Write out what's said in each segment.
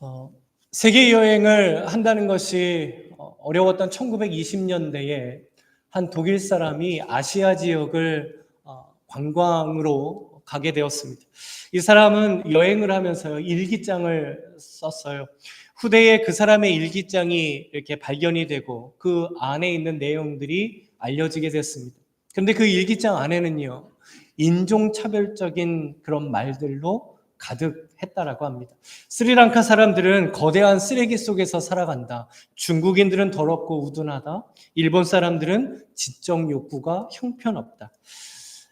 어, 세계 여행을 한다는 것이 어려웠던 1920년대에 한 독일 사람이 아시아 지역을 관광으로 가게 되었습니다. 이 사람은 여행을 하면서 일기장을 썼어요. 후대에 그 사람의 일기장이 이렇게 발견이 되고 그 안에 있는 내용들이 알려지게 됐습니다. 그런데 그 일기장 안에는요, 인종차별적인 그런 말들로 가득했다라고 합니다. 스리랑카 사람들은 거대한 쓰레기 속에서 살아간다. 중국인들은 더럽고 우둔하다. 일본 사람들은 지적 욕구가 형편없다.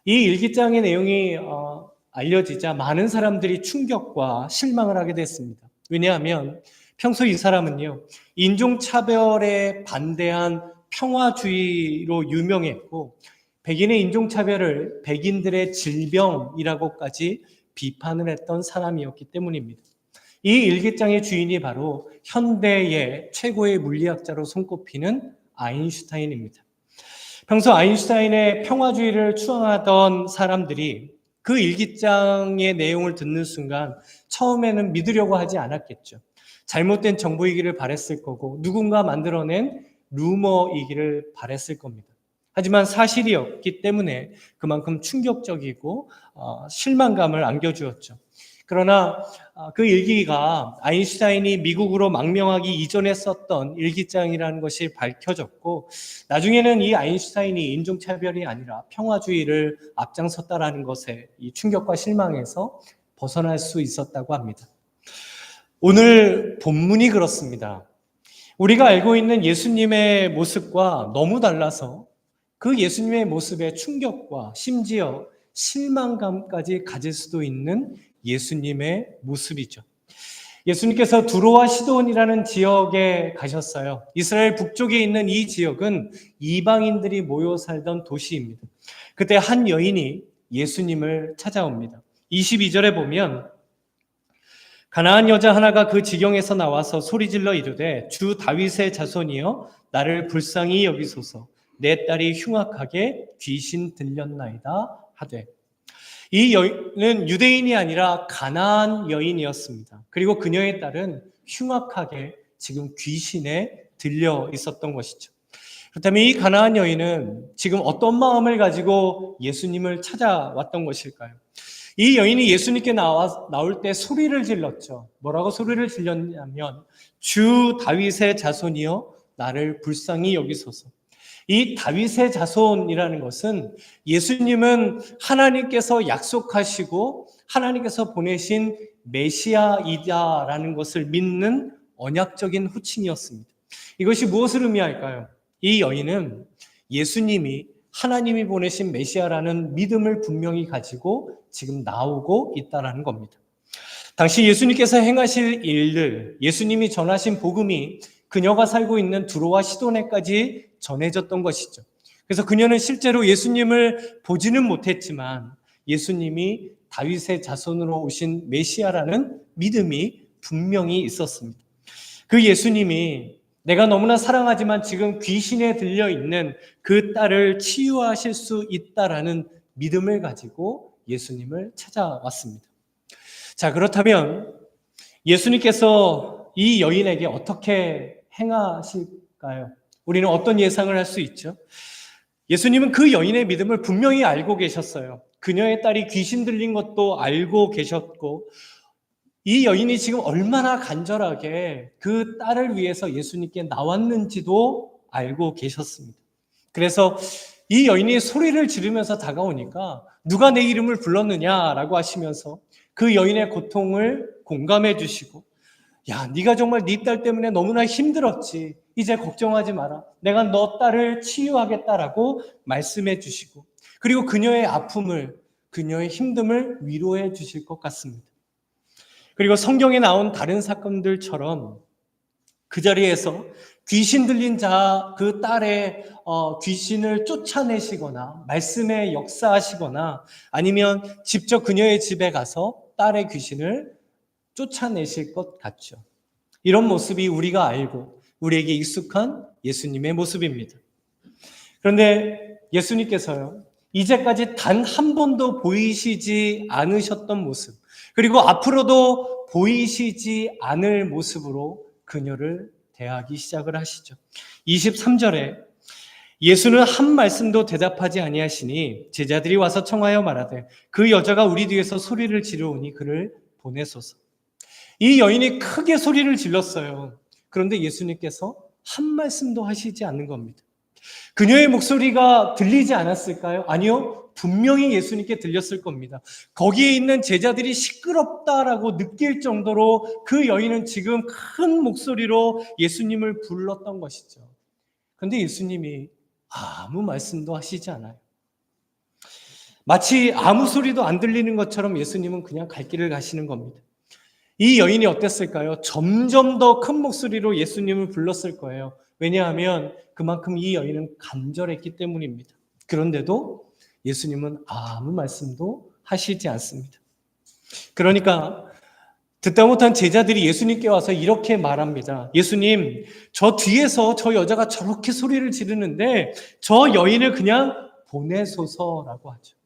이 일기장의 내용이 알려지자 많은 사람들이 충격과 실망을 하게 됐습니다. 왜냐하면 평소 이 사람은요, 인종차별에 반대한 평화주의로 유명했고, 백인의 인종차별을 백인들의 질병이라고까지 비판을 했던 사람이었기 때문입니다. 이 일기장의 주인이 바로 현대의 최고의 물리학자로 손꼽히는 아인슈타인입니다. 평소 아인슈타인의 평화주의를 추앙하던 사람들이 그 일기장의 내용을 듣는 순간 처음에는 믿으려고 하지 않았겠죠. 잘못된 정보이기를 바랬을 거고 누군가 만들어낸 루머이기를 바랬을 겁니다. 하지만 사실이었기 때문에 그만큼 충격적이고 실망감을 안겨주었죠. 그러나 그 일기가 아인슈타인이 미국으로 망명하기 이전에 썼던 일기장이라는 것이 밝혀졌고, 나중에는 이 아인슈타인이 인종차별이 아니라 평화주의를 앞장섰다라는 것에 이 충격과 실망에서 벗어날 수 있었다고 합니다. 오늘 본문이 그렇습니다. 우리가 알고 있는 예수님의 모습과 너무 달라서 그 예수님의 모습에 충격과 심지어 실망감까지 가질 수도 있는 예수님의 모습이죠. 예수님께서 두로와 시돈이라는 지역에 가셨어요. 이스라엘 북쪽에 있는 이 지역은 이방인들이 모여 살던 도시입니다. 그때 한 여인이 예수님을 찾아옵니다. 22절에 보면 가나안 여자 하나가 그 지경에서 나와서 소리질러 이르되 주 다윗의 자손이여 나를 불쌍히 여기소서 내 딸이 흉악하게 귀신 들렸나이다 하되, 이 여인은 유대인이 아니라 가나안 여인이었습니다. 그리고 그녀의 딸은 흉악하게 지금 귀신에 들려 있었던 것이죠. 그렇다면 이 가나안 여인은 지금 어떤 마음을 가지고 예수님을 찾아왔던 것일까요? 이 여인이 예수님께 나올 때 소리를 질렀죠. 뭐라고 소리를 질렀냐면 주 다윗의 자손이여 나를 불쌍히 여기소서. 이 다윗의 자손이라는 것은 예수님은 하나님께서 약속하시고 하나님께서 보내신 메시아이다라는 것을 믿는 언약적인 호칭이었습니다. 이것이 무엇을 의미할까요? 이 여인은 예수님이 하나님이 보내신 메시아라는 믿음을 분명히 가지고 지금 나오고 있다는 겁니다. 당시 예수님께서 행하실 일들, 예수님이 전하신 복음이 그녀가 살고 있는 두로와 시도네까지 전해졌던 것이죠. 그래서 그녀는 실제로 예수님을 보지는 못했지만 예수님이 다윗의 자손으로 오신 메시아라는 믿음이 분명히 있었습니다. 그 예수님이 내가 너무나 사랑하지만 지금 귀신에 들려 있는 그 딸을 치유하실 수 있다라는 믿음을 가지고 예수님을 찾아왔습니다. 자, 그렇다면 예수님께서 이 여인에게 어떻게 행하실까요? 우리는 어떤 예상을 할 수 있죠? 예수님은 그 여인의 믿음을 분명히 알고 계셨어요. 그녀의 딸이 귀신 들린 것도 알고 계셨고, 이 여인이 지금 얼마나 간절하게 그 딸을 위해서 예수님께 나왔는지도 알고 계셨습니다. 그래서 이 여인이 소리를 지르면서 다가오니까 누가 내 이름을 불렀느냐라고 하시면서 그 여인의 고통을 공감해 주시고, 야, 네가 정말 네 딸 때문에 너무나 힘들었지. 이제 걱정하지 마라. 내가 너 딸을 치유하겠다라고 말씀해 주시고, 그리고 그녀의 아픔을, 그녀의 힘듦을 위로해 주실 것 같습니다. 그리고 성경에 나온 다른 사건들처럼 그 자리에서 귀신 들린 그 딸의 귀신을 쫓아내시거나 말씀에 역사하시거나 아니면 직접 그녀의 집에 가서 딸의 귀신을 쫓아내실 것 같죠. 이런 모습이 우리가 알고 우리에게 익숙한 예수님의 모습입니다. 그런데 예수님께서요, 이제까지 단 한 번도 보이시지 않으셨던 모습, 그리고 앞으로도 보이시지 않을 모습으로 그녀를 대하기 시작을 하시죠. 23절에 예수는 한 말씀도 대답하지 아니하시니 제자들이 와서 청하여 말하되 그 여자가 우리 뒤에서 소리를 지르오니 그를 보내소서. 이 여인이 크게 소리를 질렀어요. 그런데 예수님께서 한 말씀도 하시지 않는 겁니다. 그녀의 목소리가 들리지 않았을까요? 아니요. 분명히 예수님께 들렸을 겁니다. 거기에 있는 제자들이 시끄럽다라고 느낄 정도로 그 여인은 지금 큰 목소리로 예수님을 불렀던 것이죠. 그런데 예수님이 아무 말씀도 하시지 않아요. 마치 아무 소리도 안 들리는 것처럼 예수님은 그냥 갈 길을 가시는 겁니다. 이 여인이 어땠을까요? 점점 더 큰 목소리로 예수님을 불렀을 거예요. 왜냐하면 그만큼 이 여인은 간절했기 때문입니다. 그런데도 예수님은 아무 말씀도 하시지 않습니다. 그러니까 듣다 못한 제자들이 예수님께 와서 이렇게 말합니다. 예수님, 저 뒤에서 저 여자가 저렇게 소리를 지르는데 저 여인을 그냥 보내소서라고 하죠.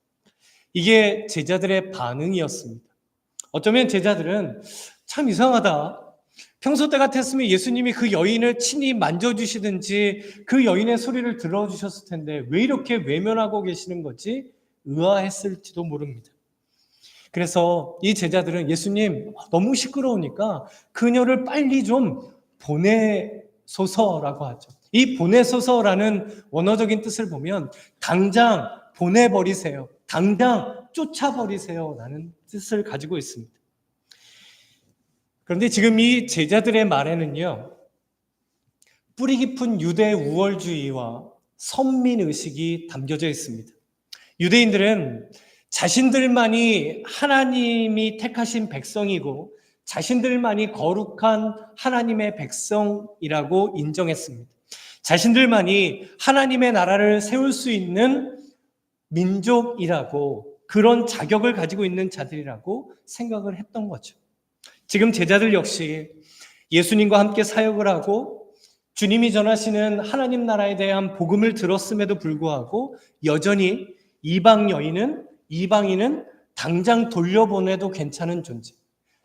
이게 제자들의 반응이었습니다. 어쩌면 제자들은 참 이상하다. 평소 때 같았으면 예수님이 그 여인을 친히 만져주시든지 그 여인의 소리를 들어주셨을 텐데 왜 이렇게 외면하고 계시는 거지? 의아했을지도 모릅니다. 그래서 이 제자들은 예수님 너무 시끄러우니까 그녀를 빨리 좀 보내소서라고 하죠. 이 보내소서라는 원어적인 뜻을 보면 당장 보내버리세요. 당장 쫓아버리세요. 라는 뜻을 가지고 있습니다. 그런데 지금 이 제자들의 말에는요, 뿌리 깊은 유대 우월주의와 선민의식이 담겨져 있습니다. 유대인들은 자신들만이 하나님이 택하신 백성이고 자신들만이 거룩한 하나님의 백성이라고 인정했습니다. 자신들만이 하나님의 나라를 세울 수 있는 민족이라고 그런 자격을 가지고 있는 자들이라고 생각을 했던 거죠. 지금 제자들 역시 예수님과 함께 사역을 하고 주님이 전하시는 하나님 나라에 대한 복음을 들었음에도 불구하고 여전히 이방인은 당장 돌려보내도 괜찮은 존재,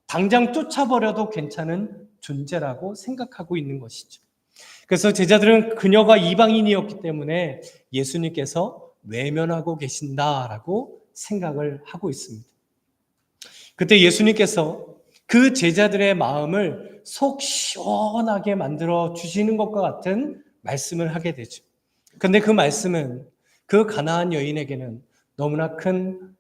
당장 쫓아버려도 괜찮은 존재라고 생각하고 있는 것이죠. 그래서 제자들은 그녀가 이방인이었기 때문에 예수님께서 외면하고 계신다라고 생각을 하고 있습니다. 그때 예수님께서 그 제자들의 마음을 속 시원하게 만들어 주시는 것과 같은 말씀을 하게 되죠. 그런데 그 말씀은 그 가나안 여인에게는 너무나 큰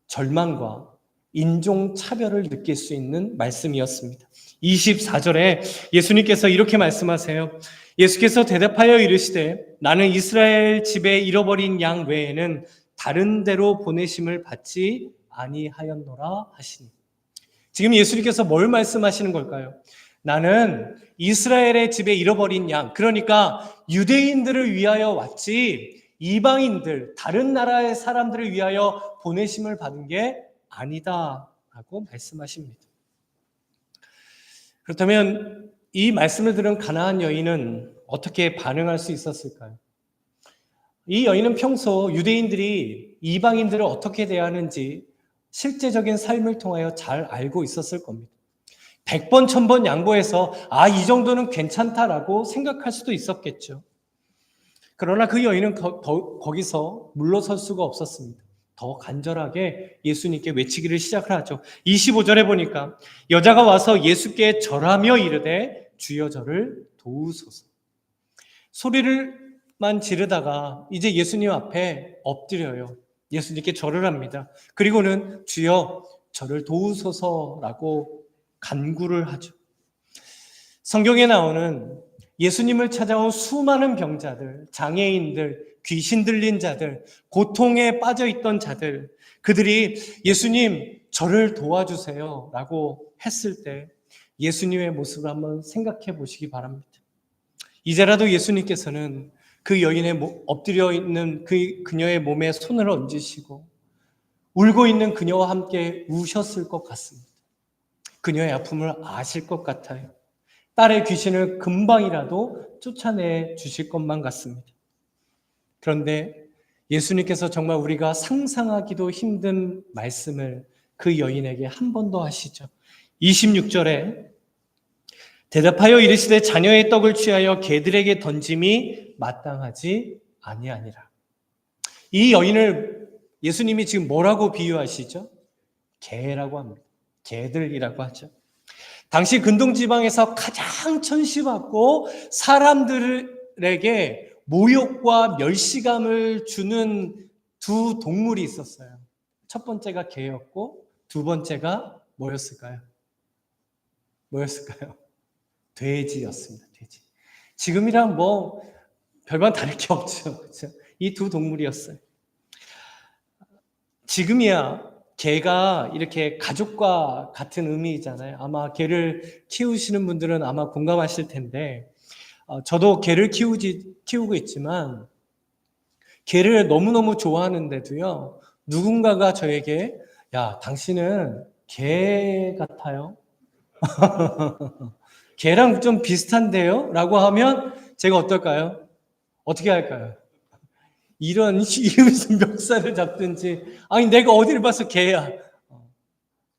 절망과 인종차별을 느낄 수 있는 말씀이었습니다. 24절에 예수님께서 이렇게 말씀하세요. 예수께서 대답하여 이르시되 나는 이스라엘 집에 잃어버린 양 외에는 다른 데로 보내심을 받지 아니하였노라 하시니. 지금 예수님께서 뭘 말씀하시는 걸까요? 나는 이스라엘의 집에 잃어버린 양, 그러니까 유대인들을 위하여 왔지 이방인들, 다른 나라의 사람들을 위하여 보내심을 받은 게 아니다라고 말씀하십니다. 그렇다면 이 말씀을 들은 가나안 여인은 어떻게 반응할 수 있었을까요? 이 여인은 평소 유대인들이 이방인들을 어떻게 대하는지 실제적인 삶을 통하여 잘 알고 있었을 겁니다. 100번, 1000번 양보해서 이 정도는 괜찮다라고 생각할 수도 있었겠죠. 그러나 그 여인은 거기서 물러설 수가 없었습니다. 더 간절하게 예수님께 외치기를 시작을 하죠. 25절에 보니까 여자가 와서 예수께 절하며 이르되 주여 저를 도우소서. 소리를만 지르다가 이제 예수님 앞에 엎드려요. 예수님께 절을 합니다. 그리고는 주여 저를 도우소서라고 간구를 하죠. 성경에 나오는 예수님을 찾아온 수많은 병자들, 장애인들, 귀신 들린 자들, 고통에 빠져 있던 자들, 그들이 예수님 저를 도와주세요 라고 했을 때 예수님의 모습을 한번 생각해 보시기 바랍니다. 이제라도 예수님께서는 그 여인의 엎드려 있는 그녀의 몸에 손을 얹으시고 울고 있는 그녀와 함께 우셨을 것 같습니다. 그녀의 아픔을 아실 것 같아요. 딸의 귀신을 금방이라도 쫓아내 주실 것만 같습니다. 그런데 예수님께서 정말 우리가 상상하기도 힘든 말씀을 그 여인에게 한 번 더 하시죠. 26절에 대답하여 이르시되 자녀의 떡을 취하여 개들에게 던짐이 마땅하지 아니하니라. 이 여인을 예수님이 지금 뭐라고 비유하시죠? 개라고 합니다. 개들이라고 하죠. 당시 근동 지방에서 가장 천시받고 사람들에게 모욕과 멸시감을 주는 두 동물이 있었어요. 첫 번째가 개였고 두 번째가 뭐였을까요? 돼지였습니다. 돼지. 지금이랑 뭐 별반 다를 게 없죠. 그렇죠? 이 두 동물이었어요. 지금이야 개가 이렇게 가족과 같은 의미잖아요. 아마 개를 키우시는 분들은 아마 공감하실 텐데, 저도 개를 키우고 있지만 개를 너무너무 좋아하는데도요, 누군가가 저에게 야, 당신은 개 같아요. 개랑 좀 비슷한데요? 라고 하면 제가 어떨까요? 어떻게 할까요? 이러면서 멱살을 잡든지, 아니 내가 어디를 봐서 개야.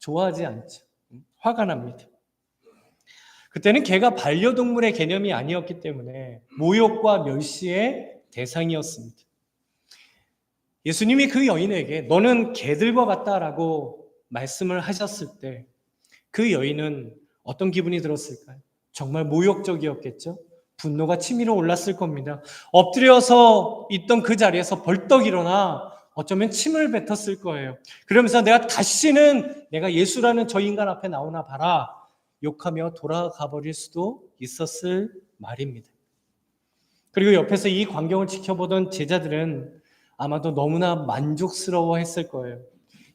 좋아하지 않죠. 화가 납니다. 그때는 개가 반려동물의 개념이 아니었기 때문에 모욕과 멸시의 대상이었습니다. 예수님이 그 여인에게 너는 개들과 같다라고 말씀을 하셨을 때 그 여인은 어떤 기분이 들었을까요? 정말 모욕적이었겠죠? 분노가 치밀어 올랐을 겁니다. 엎드려서 있던 그 자리에서 벌떡 일어나 어쩌면 침을 뱉었을 거예요. 그러면서 내가 다시는 내가 예수라는 저 인간 앞에 나오나 봐라 욕하며 돌아가 버릴 수도 있었을 말입니다. 그리고 옆에서 이 광경을 지켜보던 제자들은 아마도 너무나 만족스러워 했을 거예요.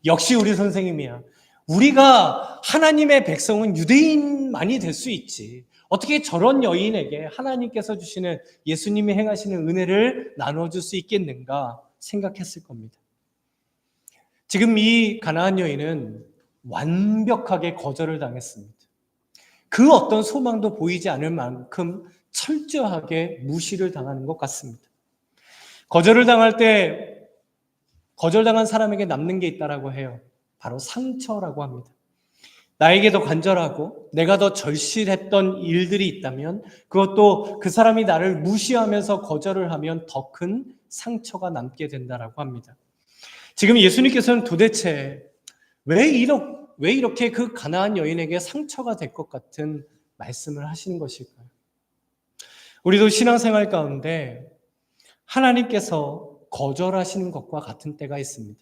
역시 우리 선생님이야. 우리가 하나님의 백성은 유대인만이 될 수 있지. 어떻게 저런 여인에게 하나님께서 주시는 예수님이 행하시는 은혜를 나눠줄 수 있겠는가 생각했을 겁니다. 지금 이 가나안 여인은 완벽하게 거절을 당했습니다. 그 어떤 소망도 보이지 않을 만큼 철저하게 무시를 당하는 것 같습니다. 거절당한 사람에게 남는 게 있다라고 해요. 바로 상처라고 합니다. 나에게 더 간절하고 내가 더 절실했던 일들이 있다면 그것도 그 사람이 나를 무시하면서 거절을 하면 더 큰 상처가 남게 된다라고 합니다. 지금 예수님께서는 도대체 왜 이렇게 그 가나안 여인에게 상처가 될 것 같은 말씀을 하시는 것일까요? 우리도 신앙생활 가운데 하나님께서 거절하시는 것과 같은 때가 있습니다.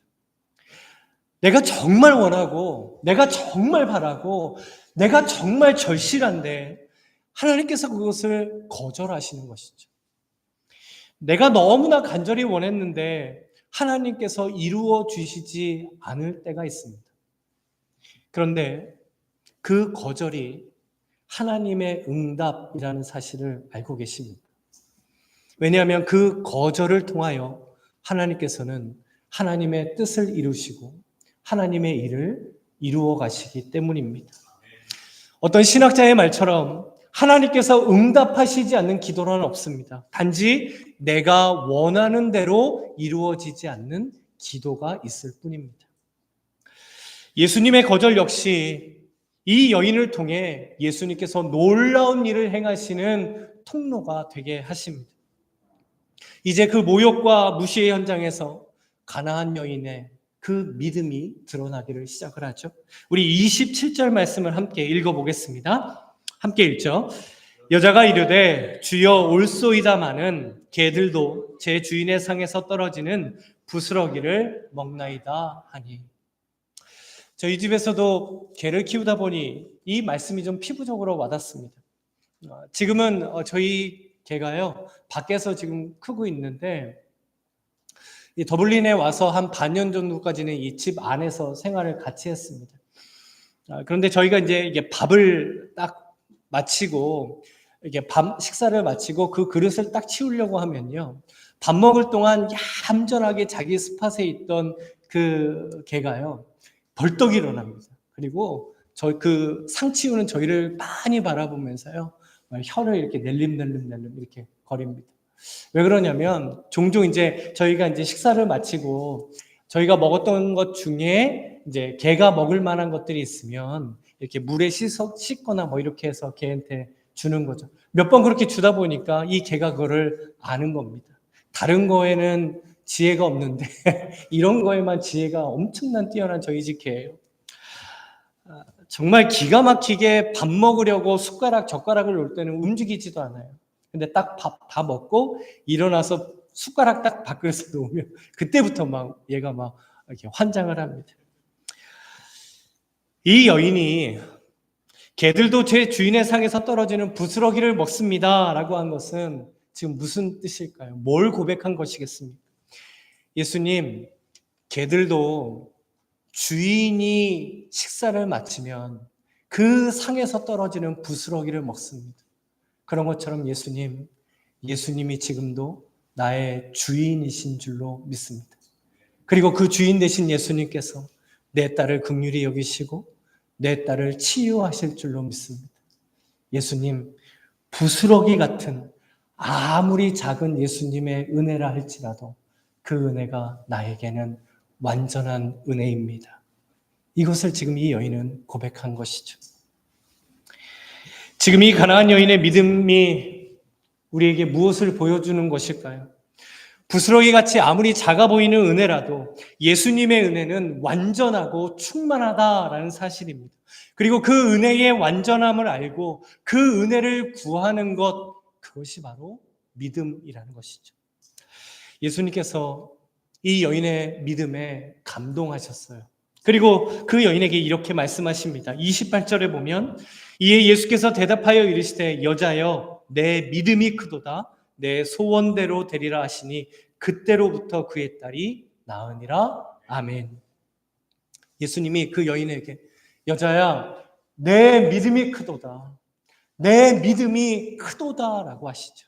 내가 정말 원하고 내가 정말 바라고 내가 정말 절실한데 하나님께서 그것을 거절하시는 것이죠. 내가 너무나 간절히 원했는데 하나님께서 이루어 주시지 않을 때가 있습니다. 그런데 그 거절이 하나님의 응답이라는 사실을 알고 계십니다. 왜냐하면 그 거절을 통하여 하나님께서는 하나님의 뜻을 이루시고 하나님의 일을 이루어 가시기 때문입니다. 어떤 신학자의 말처럼 하나님께서 응답하시지 않는 기도는 없습니다. 단지 내가 원하는 대로 이루어지지 않는 기도가 있을 뿐입니다. 예수님의 거절 역시 이 여인을 통해 예수님께서 놀라운 일을 행하시는 통로가 되게 하십니다. 이제 그 모욕과 무시의 현장에서 가나안 여인의 그 믿음이 드러나기를 시작을 하죠. 우리 27절 말씀을 함께 읽어보겠습니다. 함께 읽죠. 여자가 이르되 주여 올소이다마는 개들도 제 주인의 상에서 떨어지는 부스러기를 먹나이다 하니. 저희 집에서도 개를 키우다 보니 이 말씀이 좀 피부적으로 와닿습니다. 지금은 저희 개가요 밖에서 지금 크고 있는데 이 더블린에 와서 한 반년 정도까지는 이 집 안에서 생활을 같이 했습니다. 그런데 저희가 이제 밥을 딱 마치고 이게 식사를 마치고 그 그릇을 딱 치우려고 하면요, 밥 먹을 동안 얌전하게 자기 스팟에 있던 그 개가요 벌떡 일어납니다. 그리고 그 상 치우는 저희를 많이 바라보면서요 혀를 이렇게 낼름낼름 이렇게 거립니다. 왜 그러냐면 종종 이제 저희가 이제 식사를 마치고 저희가 먹었던 것 중에 이제 개가 먹을 만한 것들이 있으면 이렇게 물에 씻거나 뭐 이렇게 해서 개한테 주는 거죠. 몇 번 그렇게 주다 보니까 이 개가 그거를 아는 겁니다. 다른 거에는 지혜가 없는데 이런 거에만 지혜가 엄청난 뛰어난 저희 집 개예요. 정말 기가 막히게 밥 먹으려고 숟가락, 젓가락을 놓을 때는 움직이지도 않아요. 근데 딱 밥 다 먹고 일어나서 숟가락 딱 밥그릇에 놓으면 그때부터 막 얘가 막 이렇게 환장을 합니다. 이 여인이 개들도 제 주인의 상에서 떨어지는 부스러기를 먹습니다 라고 한 것은 지금 무슨 뜻일까요? 뭘 고백한 것이겠습니까? 예수님, 개들도 주인이 식사를 마치면 그 상에서 떨어지는 부스러기를 먹습니다. 그런 것처럼 예수님이 지금도 나의 주인이신 줄로 믿습니다. 그리고 그 주인 되신 예수님께서 내 딸을 긍휼히 여기시고 내 딸을 치유하실 줄로 믿습니다. 예수님, 부스러기 같은 아무리 작은 예수님의 은혜라 할지라도 그 은혜가 나에게는 완전한 은혜입니다. 이것을 지금 이 여인은 고백한 것이죠. 지금 이 가나안 여인의 믿음이 우리에게 무엇을 보여주는 것일까요? 부스러기같이 아무리 작아 보이는 은혜라도 예수님의 은혜는 완전하고 충만하다라는 사실입니다. 그리고 그 은혜의 완전함을 알고 그 은혜를 구하는 것, 그것이 바로 믿음이라는 것이죠. 예수님께서 이 여인의 믿음에 감동하셨어요. 그리고 그 여인에게 이렇게 말씀하십니다. 28절에 보면 이에 예수께서 대답하여 이르시되 여자여 내 믿음이 크도다 내 소원대로 되리라 하시니 그때로부터 그의 딸이 나으니라. 아멘. 예수님이 그 여인에게 여자야 내 믿음이 크도다 내 믿음이 크도다라고 하시죠.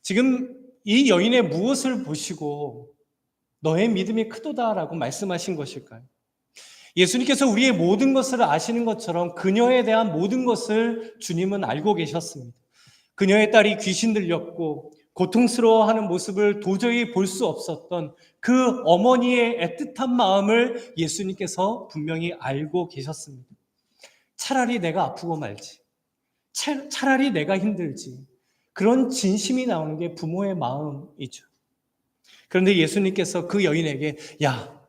지금 이 여인의 무엇을 보시고 너의 믿음이 크도다라고 말씀하신 것일까요? 예수님께서 우리의 모든 것을 아시는 것처럼 그녀에 대한 모든 것을 주님은 알고 계셨습니다. 그녀의 딸이 귀신 들렸고 고통스러워하는 모습을 도저히 볼 수 없었던 그 어머니의 애틋한 마음을 예수님께서 분명히 알고 계셨습니다. 차라리 내가 아프고 말지, 차라리 내가 힘들지, 그런 진심이 나오는 게 부모의 마음이죠. 그런데 예수님께서 그 여인에게 야,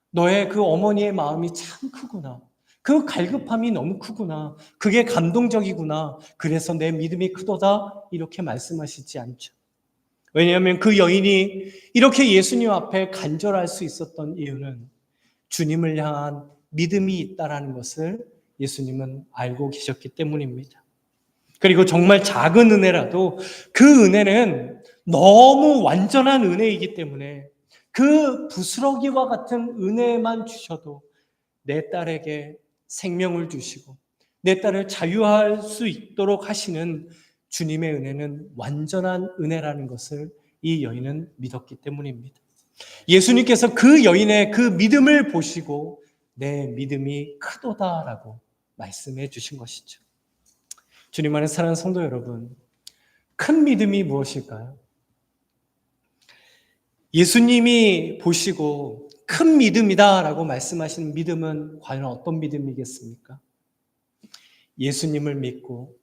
너의 그 어머니의 마음이 참 크구나. 그 갈급함이 너무 크구나. 그게 감동적이구나. 그래서 내 믿음이 크도다. 이렇게 말씀하시지 않죠. 왜냐하면 그 여인이 이렇게 예수님 앞에 간절할 수 있었던 이유는 주님을 향한 믿음이 있다라는 것을 예수님은 알고 계셨기 때문입니다. 그리고 정말 작은 은혜라도 그 은혜는 너무 완전한 은혜이기 때문에 그 부스러기와 같은 은혜만 주셔도 내 딸에게 생명을 주시고 내 딸을 자유할 수 있도록 하시는 주님의 은혜는 완전한 은혜라는 것을 이 여인은 믿었기 때문입니다. 예수님께서 그 여인의 그 믿음을 보시고 내 믿음이 크도다라고 말씀해 주신 것이죠. 주님 안에 사랑하는 성도 여러분, 큰 믿음이 무엇일까요? 예수님이 보시고 큰 믿음이다라고 말씀하시는 믿음은 과연 어떤 믿음이겠습니까? 예수님을 믿고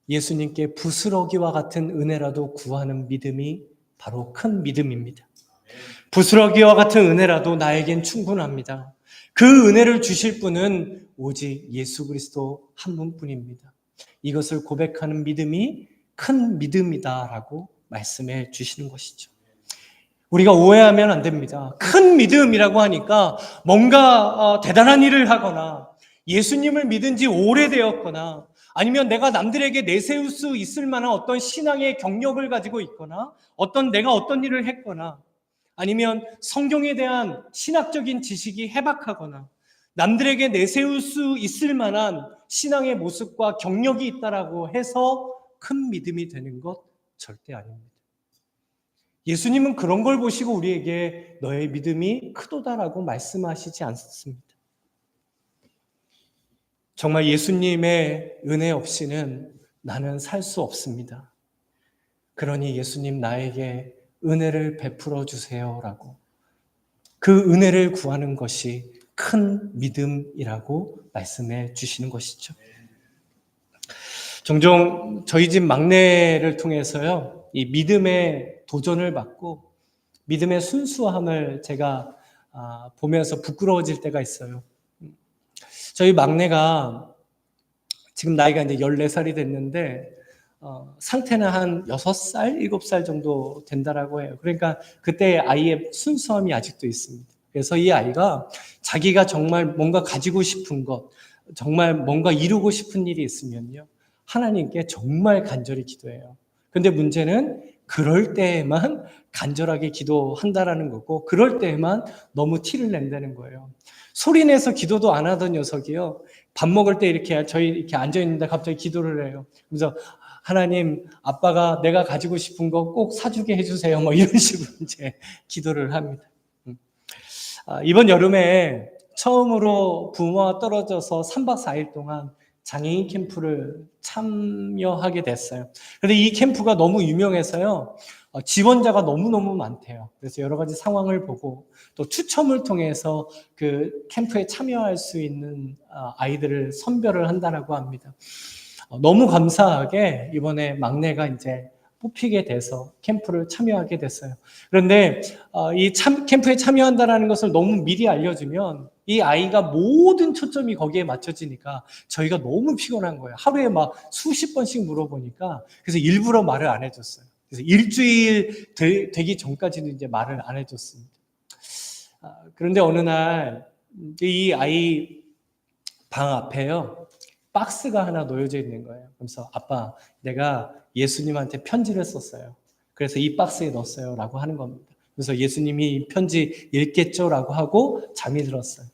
예수님께 부스러기와 같은 은혜라도 구하는 믿음이 바로 큰 믿음입니다. 부스러기와 같은 은혜라도 나에겐 충분합니다. 그 은혜를 주실 분은 오직 예수 그리스도 한 분뿐입니다. 이것을 고백하는 믿음이 큰 믿음이다라고 말씀해 주시는 것이죠. 우리가 오해하면 안 됩니다. 큰 믿음이라고 하니까 뭔가 대단한 일을 하거나 예수님을 믿은 지 오래되었거나 아니면 내가 남들에게 내세울 수 있을 만한 어떤 신앙의 경력을 가지고 있거나 내가 어떤 일을 했거나 아니면 성경에 대한 신학적인 지식이 해박하거나 남들에게 내세울 수 있을 만한 신앙의 모습과 경력이 있다라고 해서 큰 믿음이 되는 것 절대 아닙니다. 예수님은 그런 걸 보시고 우리에게 너의 믿음이 크도다라고 말씀하시지 않습니다. 정말 예수님의 은혜 없이는 나는 살 수 없습니다. 그러니 예수님 나에게 은혜를 베풀어 주세요라고 그 은혜를 구하는 것이 큰 믿음이라고 말씀해 주시는 것이죠. 종종 저희 집 막내를 통해서요, 이 믿음의 도전을 받고 믿음의 순수함을 제가 보면서 부끄러워질 때가 있어요. 저희 막내가 지금 나이가 이제 14살이 됐는데 상태는 한 6살, 7살 정도 된다라고 해요. 그러니까 그때 아이의 순수함이 아직도 있습니다. 그래서 이 아이가 자기가 정말 뭔가 가지고 싶은 것, 정말 뭔가 이루고 싶은 일이 있으면요, 하나님께 정말 간절히 기도해요. 근데 문제는 그럴 때에만 간절하게 기도한다라는 거고, 그럴 때에만 너무 티를 낸다는 거예요. 소리내서 기도도 안 하던 녀석이요, 밥 먹을 때 이렇게 저희 이렇게 앉아 있는데 갑자기 기도를 해요. 그래서 하나님, 아빠가 내가 가지고 싶은 거 꼭 사주게 해주세요. 뭐 이런 식으로 이제 기도를 합니다. 이번 여름에 처음으로 부모와 떨어져서 3박 4일 동안 장애인 캠프를 참여하게 됐어요. 그런데 이 캠프가 너무 유명해서요, 지원자가 너무너무 많대요. 그래서 여러 가지 상황을 보고 또 추첨을 통해서 그 캠프에 참여할 수 있는 아이들을 선별을 한다라고 합니다. 너무 감사하게 이번에 막내가 이제 뽑히게 돼서 캠프를 참여하게 됐어요. 그런데 이 캠프에 참여한다는 것을 너무 미리 알려주면 이 아이가 모든 초점이 거기에 맞춰지니까 저희가 너무 피곤한 거예요. 하루에 막 수십 번씩 물어보니까, 그래서 일부러 말을 안 해줬어요. 그래서 일주일 되기 전까지는 이제 말을 안 해줬습니다. 그런데 어느 날 이 아이 방 앞에요, 박스가 하나 놓여져 있는 거예요. 그래서 아빠, 내가 예수님한테 편지를 썼어요. 그래서 이 박스에 넣었어요. 라고 하는 겁니다. 그래서 예수님이 편지 읽겠죠? 라고 하고 잠이 들었어요.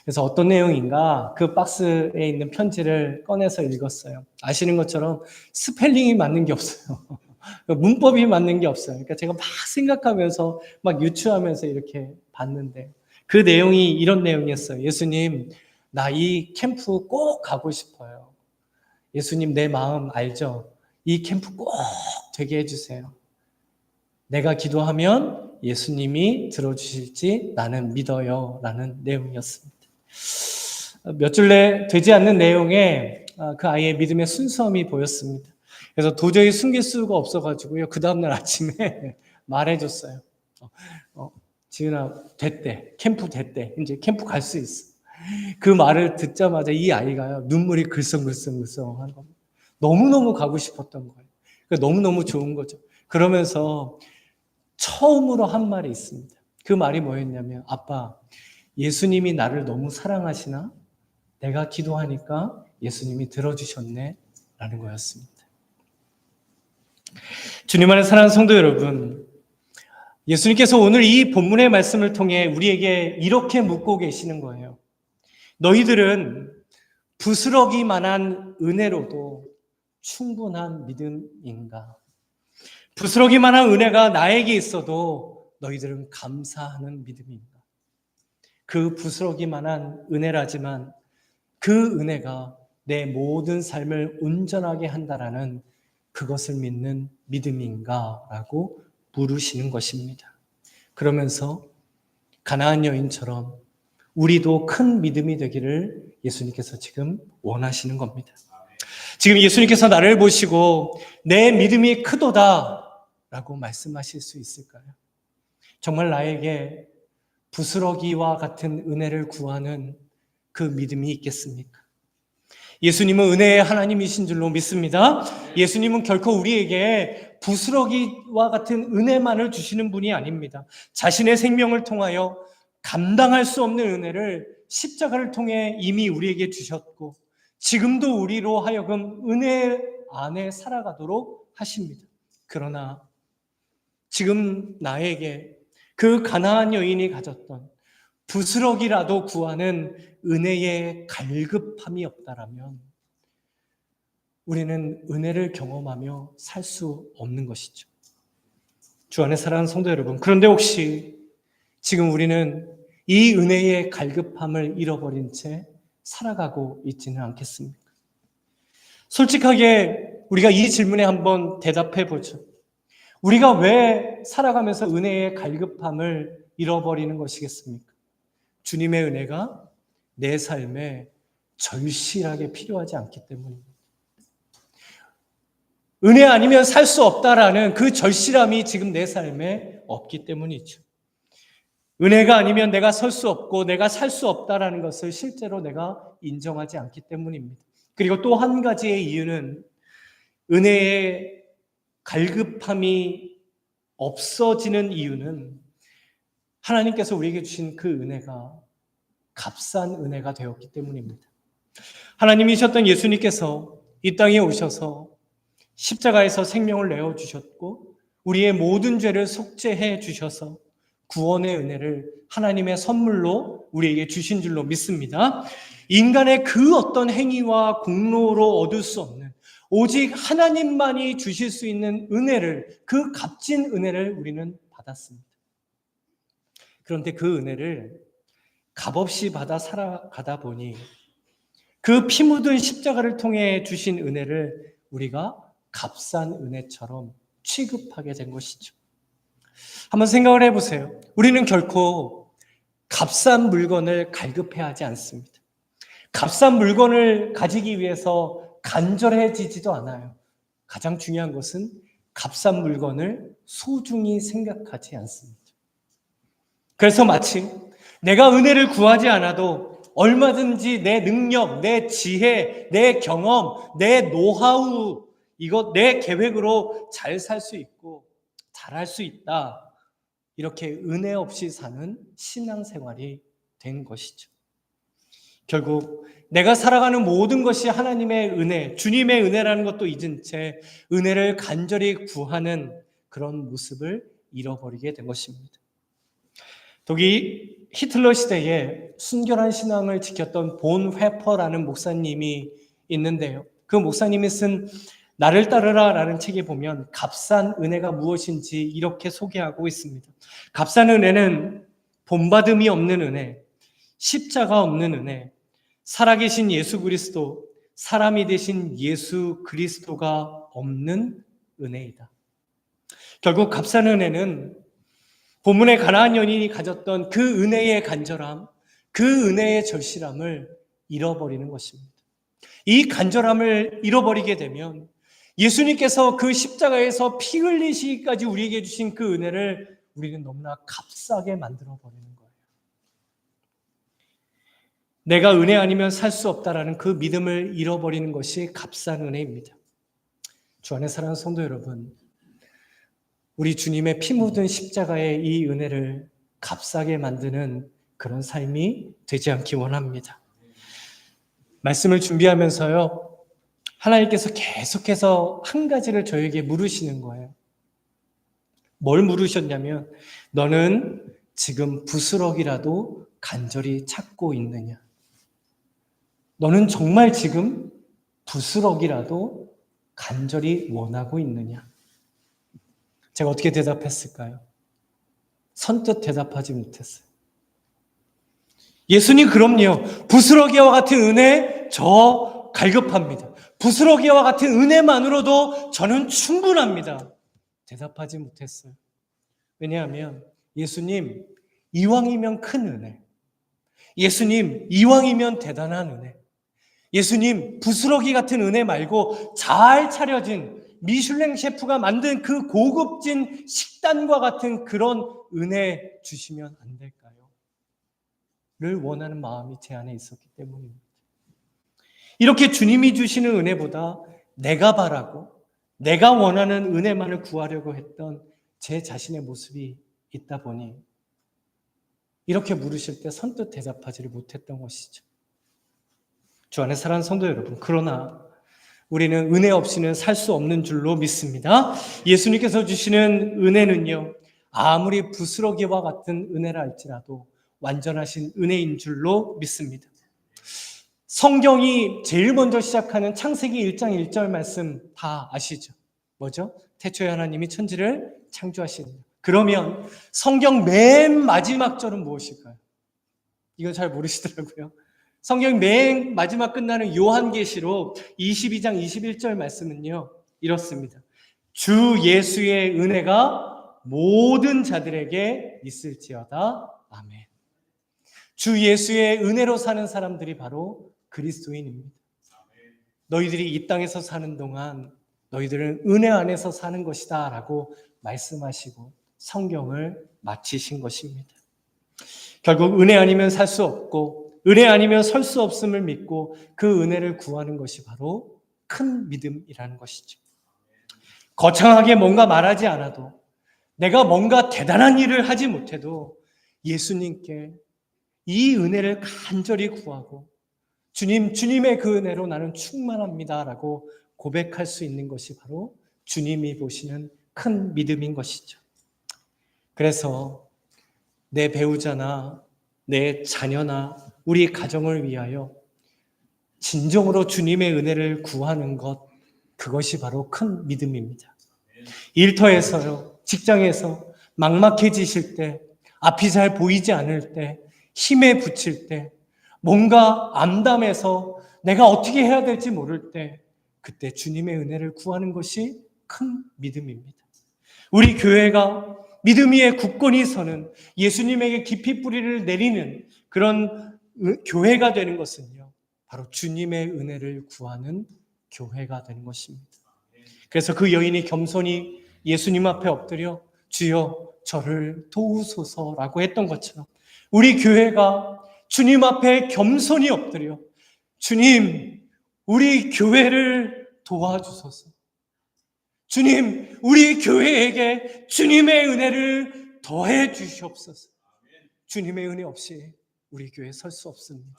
그래서 어떤 내용인가 그 박스에 있는 편지를 꺼내서 읽었어요. 아시는 것처럼 스펠링이 맞는 게 없어요. 문법이 맞는 게 없어요. 그러니까 제가 막 생각하면서 막 유추하면서 이렇게 봤는데 그 내용이 이런 내용이었어요. 예수님, 나 이 캠프 꼭 가고 싶어요. 예수님, 내 마음 알죠? 이 캠프 꼭 되게 해주세요. 내가 기도하면 예수님이 들어주실지 나는 믿어요. 라는 내용이었습니다. 몇 줄 되지 않는 내용에 그 아이의 믿음의 순수함이 보였습니다. 그래서 도저히 숨길 수가 없어가지고요, 그 다음날 아침에 말해줬어요. 지은아, 됐대. 캠프 됐대. 이제 캠프 갈 수 있어. 그 말을 듣자마자 이 아이가요, 눈물이 글썽글썽글썽 하는 겁니다. 너무너무 가고 싶었던 거예요. 너무너무 좋은 거죠. 그러면서 처음으로 한 말이 있습니다. 그 말이 뭐였냐면, 아빠, 예수님이 나를 너무 사랑하시나? 내가 기도하니까 예수님이 들어주셨네? 라는 거였습니다. 주님 안에 사랑하는 성도 여러분, 예수님께서 오늘 이 본문의 말씀을 통해 우리에게 이렇게 묻고 계시는 거예요. 너희들은 부스러기만한 은혜로도 충분한 믿음인가? 부스러기만한 은혜가 나에게 있어도 너희들은 감사하는 믿음인가? 그 부스러기만한 은혜라지만 그 은혜가 내 모든 삶을 온전하게 한다라는 그것을 믿는 믿음인가? 라고 물으시는 것입니다. 그러면서 가나안 여인처럼 우리도 큰 믿음이 되기를 예수님께서 지금 원하시는 겁니다. 지금 예수님께서 나를 보시고 내 믿음이 크도다 라고 말씀하실 수 있을까요? 정말 나에게 부스러기와 같은 은혜를 구하는 그 믿음이 있겠습니까? 예수님은 은혜의 하나님이신 줄로 믿습니다. 예수님은 결코 우리에게 부스러기와 같은 은혜만을 주시는 분이 아닙니다. 자신의 생명을 통하여 감당할 수 없는 은혜를 십자가를 통해 이미 우리에게 주셨고 지금도 우리로 하여금 은혜 안에 살아가도록 하십니다. 그러나 지금 나에게 그 가나안 여인이 가졌던 부스러기라도 구하는 은혜의 갈급함이 없다라면 우리는 은혜를 경험하며 살 수 없는 것이죠. 주 안에 사랑하는 성도 여러분, 그런데 혹시 지금 우리는 이 은혜의 갈급함을 잃어버린 채 살아가고 있지는 않겠습니까? 솔직하게 우리가 이 질문에 한번 대답해 보죠. 우리가 왜 살아가면서 은혜의 갈급함을 잃어버리는 것이겠습니까? 주님의 은혜가 내 삶에 절실하게 필요하지 않기 때문입니다. 은혜 아니면 살 수 없다라는 그 절실함이 지금 내 삶에 없기 때문이죠. 은혜가 아니면 내가 설 수 없고 내가 살 수 없다라는 것을 실제로 내가 인정하지 않기 때문입니다. 그리고 또 한 가지의 이유는 은혜의 갈급함이 없어지는 이유는 하나님께서 우리에게 주신 그 은혜가 값싼 은혜가 되었기 때문입니다. 하나님이셨던 예수님께서 이 땅에 오셔서 십자가에서 생명을 내어주셨고 우리의 모든 죄를 속죄해 주셔서 구원의 은혜를 하나님의 선물로 우리에게 주신 줄로 믿습니다. 인간의 그 어떤 행위와 공로로 얻을 수 없는 오직 하나님만이 주실 수 있는 은혜를, 그 값진 은혜를 우리는 받았습니다. 그런데 그 은혜를 값없이 받아 살아가다 보니 그 피 묻은 십자가를 통해 주신 은혜를 우리가 값싼 은혜처럼 취급하게 된 것이죠. 한번 생각을 해보세요. 우리는 결코 값싼 물건을 갈급해하지 않습니다. 값싼 물건을 가지기 위해서 간절해지지도 않아요. 가장 중요한 것은 값싼 물건을 소중히 생각하지 않습니다. 그래서 마치 내가 은혜를 구하지 않아도 얼마든지 내 능력, 내 지혜, 내 경험, 내 노하우, 이것 내 계획으로 잘 살 수 있고 잘할 수 있다. 이렇게 은혜 없이 사는 신앙생활이 된 것이죠. 결국 내가 살아가는 모든 것이 하나님의 은혜, 주님의 은혜라는 것도 잊은 채 은혜를 간절히 구하는 그런 모습을 잃어버리게 된 것입니다. 독일 히틀러 시대에 순결한 신앙을 지켰던 본 회퍼라는 목사님이 있는데요. 그 목사님이 쓴 나를 따르라 라는 책에 보면 값싼 은혜가 무엇인지 이렇게 소개하고 있습니다. 값싼 은혜는 본받음이 없는 은혜, 십자가 없는 은혜, 살아계신 예수 그리스도, 사람이 되신 예수 그리스도가 없는 은혜이다. 결국 값싼 은혜는 본문의 가나안 여인이 가졌던 그 은혜의 간절함, 그 은혜의 절실함을 잃어버리는 것입니다. 이 간절함을 잃어버리게 되면 예수님께서 그 십자가에서 피 흘리시기까지 우리에게 주신 그 은혜를 우리는 너무나 값싸게 만들어버리는 거예요. 내가 은혜 아니면 살 수 없다라는 그 믿음을 잃어버리는 것이 값싼 은혜입니다. 주 안에 사랑하는 성도 여러분, 우리 주님의 피 묻은 십자가의 이 은혜를 값싸게 만드는 그런 삶이 되지 않기 원합니다. 말씀을 준비하면서요, 하나님께서 계속해서 한 가지를 저에게 물으시는 거예요. 뭘 물으셨냐면, 너는 지금 부스럭이라도 간절히 찾고 있느냐? 너는 정말 지금 부스럭이라도 간절히 원하고 있느냐? 제가 어떻게 대답했을까요? 선뜻 대답하지 못했어요. 예수님, 그럼요. 부스러기와 같은 은혜 저 갈급합니다. 부스러기와 같은 은혜만으로도 저는 충분합니다. 대답하지 못했어요. 왜냐하면 예수님, 이왕이면 큰 은혜, 예수님, 이왕이면 대단한 은혜, 예수님, 부스러기 같은 은혜 말고 잘 차려진 미슐랭 셰프가 만든 그 고급진 식단과 같은 그런 은혜 주시면 안 될까요? 를 원하는 마음이 제 안에 있었기 때문입니다. 이렇게 주님이 주시는 은혜보다 내가 바라고 내가 원하는 은혜만을 구하려고 했던 제 자신의 모습이 있다 보니 이렇게 물으실 때 선뜻 대답하지를 못했던 것이죠. 주 안에 사랑하는 성도 여러분, 그러나 우리는 은혜 없이는 살 수 없는 줄로 믿습니다. 예수님께서 주시는 은혜는요, 아무리 부스러기와 같은 은혜라 할지라도 완전하신 은혜인 줄로 믿습니다. 성경이 제일 먼저 시작하는 창세기 1장 1절 말씀 다 아시죠? 뭐죠? 태초에 하나님이 천지를 창조하시는. 그러면 성경 맨 마지막 절은 무엇일까요? 이건 잘 모르시더라고요. 성경 맨 마지막 끝나는 요한계시록 22장 21절 말씀은요, 이렇습니다. 주 예수의 은혜가 모든 자들에게 있을지어다. 아멘. 주 예수의 은혜로 사는 사람들이 바로 그리스도인입니다. 너희들이 이 땅에서 사는 동안 너희들은 은혜 안에서 사는 것이다 라고 말씀하시고 성경을 마치신 것입니다. 결국 은혜 아니면 살 수 없고 은혜 아니면 설 수 없음을 믿고 그 은혜를 구하는 것이 바로 큰 믿음이라는 것이죠. 거창하게 뭔가 말하지 않아도 내가 뭔가 대단한 일을 하지 못해도 예수님께 이 은혜를 간절히 구하고 주님의 그 은혜로 나는 충만합니다 라고 고백할 수 있는 것이 바로 주님이 보시는 큰 믿음인 것이죠. 그래서 내 배우자나 내 자녀나 우리 가정을 위하여 진정으로 주님의 은혜를 구하는 것, 그것이 바로 큰 믿음입니다. 일터에서요, 직장에서 막막해지실 때, 앞이 잘 보이지 않을 때, 힘에 부칠 때, 뭔가 암담해서 내가 어떻게 해야 될지 모를 때, 그때 주님의 은혜를 구하는 것이 큰 믿음입니다. 우리 교회가 믿음 위에 굳건히 서는, 예수님에게 깊이 뿌리를 내리는 그런 교회가 되는 것은요, 바로 주님의 은혜를 구하는 교회가 되는 것입니다. 그래서 그 여인이 겸손히 예수님 앞에 엎드려 주여 저를 도우소서라고 했던 것처럼 우리 교회가 주님 앞에 겸손히 엎드려 주님 우리 교회를 도와주소서, 주님 우리 교회에게 주님의 은혜를 더해 주시옵소서. 주님의 은혜 없이 우리 교회 설 수 없습니다.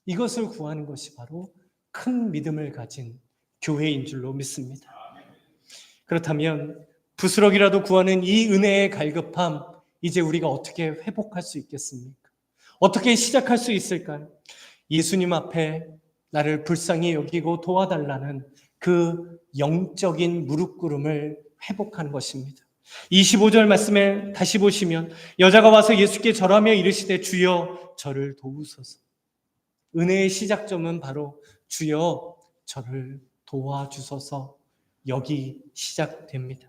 이것을 구하는 것이 바로 큰 믿음을 가진 교회인 줄로 믿습니다. 그렇다면 부스럭이라도 구하는 이 은혜의 갈급함, 이제 우리가 어떻게 회복할 수 있겠습니까? 어떻게 시작할 수 있을까요? 예수님 앞에 나를 불쌍히 여기고 도와달라는 그 영적인 무릎 꿇음을 회복하는 것입니다. 25절 말씀에 다시 보시면 여자가 와서 예수께 절하며 이르시되 주여 저를 도우소서. 은혜의 시작점은 바로 주여 저를 도와주소서, 여기 시작됩니다.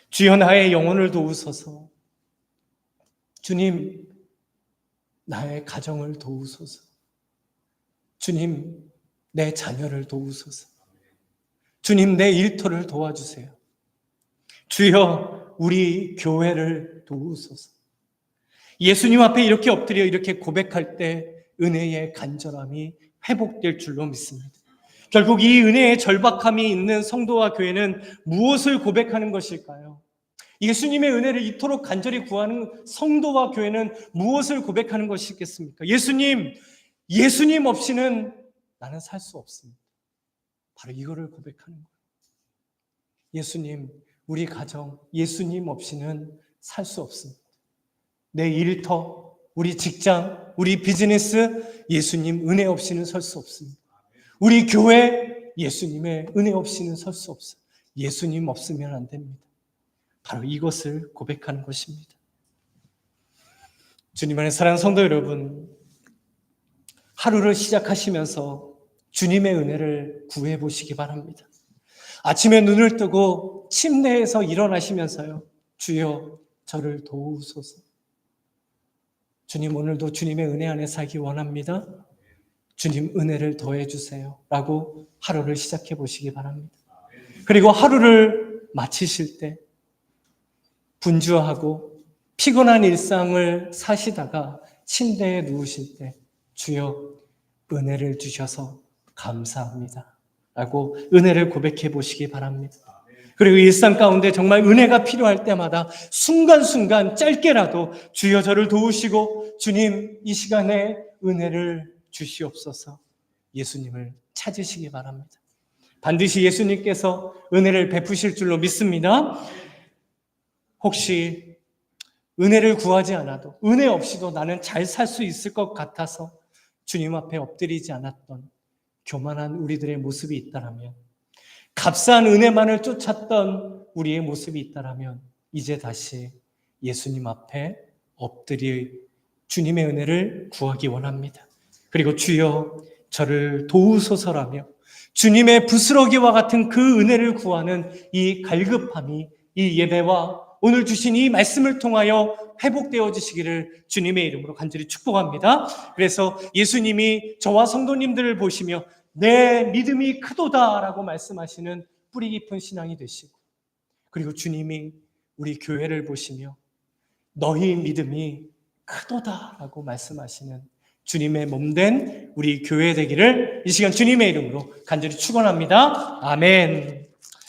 주여 나의 영혼을 도우소서. 주님 나의 가정을 도우소서. 주님 내 자녀를 도우소서. 주님 내 일터를 도와주세요. 주여 우리 교회를 도우소서. 예수님 앞에 이렇게 엎드려 이렇게 고백할 때 은혜의 간절함이 회복될 줄로 믿습니다. 결국 이 은혜의 절박함이 있는 성도와 교회는 무엇을 고백하는 것일까요? 예수님의 은혜를 이토록 간절히 구하는 성도와 교회는 무엇을 고백하는 것이겠습니까? 예수님 없이는 나는 살 수 없습니다. 바로 이거를 고백하는 거예요. 예수님, 우리 가정, 예수님 없이는 살 수 없습니다. 내 일터, 우리 직장, 우리 비즈니스, 예수님 은혜 없이는 설 수 없습니다. 우리 교회, 예수님의 은혜 없이는 설 수 없어요. 예수님 없으면 안 됩니다. 바로 이것을 고백하는 것입니다. 주님 안에 사랑하는 성도 여러분, 하루를 시작하시면서 주님의 은혜를 구해 보시기 바랍니다. 아침에 눈을 뜨고 침대에서 일어나시면서요, 주여 저를 도우소서. 주님 오늘도 주님의 은혜 안에 살기 원합니다. 주님 은혜를 더해 주세요 라고 하루를 시작해 보시기 바랍니다. 그리고 하루를 마치실 때 분주하고 피곤한 일상을 사시다가 침대에 누우실 때 주여 은혜를 주셔서 감사합니다 라고 은혜를 고백해 보시기 바랍니다. 그리고 일상 가운데 정말 은혜가 필요할 때마다 순간순간 짧게라도 주여 저를 도우시고 주님 이 시간에 은혜를 주시옵소서, 예수님을 찾으시기 바랍니다. 반드시 예수님께서 은혜를 베푸실 줄로 믿습니다. 혹시 은혜를 구하지 않아도 은혜 없이도 나는 잘 살 수 있을 것 같아서 주님 앞에 엎드리지 않았던 교만한 우리들의 모습이 있다라면, 값싼 은혜만을 쫓았던 우리의 모습이 있다라면 이제 다시 예수님 앞에 엎드릴 주님의 은혜를 구하기 원합니다. 그리고 주여 저를 도우소서라며 주님의 부스러기와 같은 그 은혜를 구하는 이 갈급함이 이 예배와 오늘 주신 이 말씀을 통하여 회복되어지시기를 주님의 이름으로 간절히 축복합니다. 그래서 예수님이 저와 성도님들을 보시며 내 믿음이 크도다라고 말씀하시는 뿌리 깊은 신앙이 되시고, 그리고 주님이 우리 교회를 보시며 너희 믿음이 크도다라고 말씀하시는 주님의 몸된 우리 교회 되기를 이 시간 주님의 이름으로 간절히 축원합니다. 아멘.